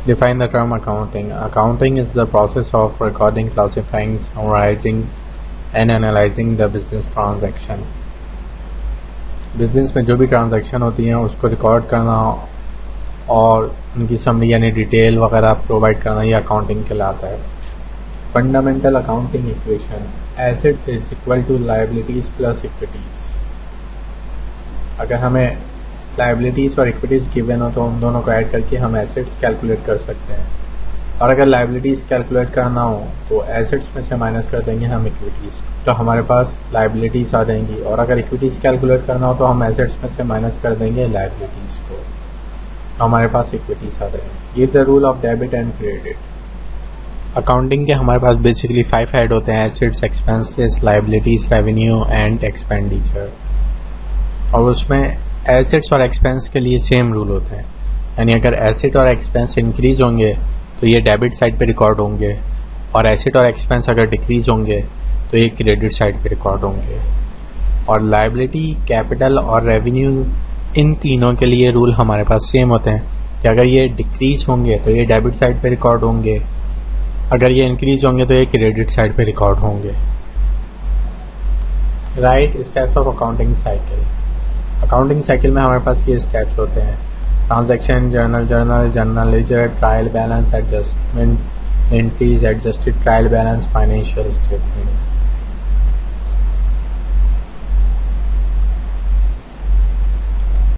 Define the term accounting. Accounting is the process of recording, classifying, summarizing and analyzing the business transaction. Business में जो भी transaction होती हैं उसको record करना और उनकी समरी यानी डिटेल वगैरह प्रोवाइड करना, ये अकाउंटिंग कहलाता है. Fundamental accounting equation: asset is equal to liabilities plus equities. अगर हमें लायबिलिटीज और इक्विटीज गिवन हो तो उन दोनों को ऐड करके हम एसेट्स कैलकुलेट कर सकते हैं, और अगर लायबिलिटीज कैलकुलेट करना हो तो एसेट्स में से माइनस कर देंगे हम इक्विटीज, तो हमारे पास लायबिलिटीज आ जाएंगी, और अगर इक्विटीज कैलकुलेट करना हो तो हम एसेट्स में से माइनस कर देंगे लायबिलिटीज को, तो हमारे पास इक्विटीज आ जाएंगी. Give the rule of debit and credit. Accounting के हमारे पास बेसिकली 5 हेड होते हैं: assets, expenses, liabilities, revenue and expenditure. और उसमें एसेट्स और एक्सपेंस के लिए सेम रूल होते हैं, यानी अगर एसेट और एक्सपेंस इंक्रीज होंगे तो ये डेबिट साइड पे रिकॉर्ड होंगे, और एसेट और एक्सपेंस अगर डिक्रीज होंगे तो ये क्रेडिट साइड पे रिकॉर्ड होंगे. और लायबिलिटी, कैपिटल और रेवेन्यू, इन तीनों के लिए रूल हमारे पास सेम होते हैं कि अगर ये डिक्रीज होंगे तो ये डेबिट साइड पे रिकॉर्ड होंगे, अगर ये इंक्रीज होंगे तो ये क्रेडिट साइड पे रिकॉर्ड होंगे. Right steps of accounting cycle. Accounting cycle में हमारे पास ये स्टेप्स होते हैं: transaction, journal ledger, trial balance, adjustment entries, adjusted trial balance, financial statement.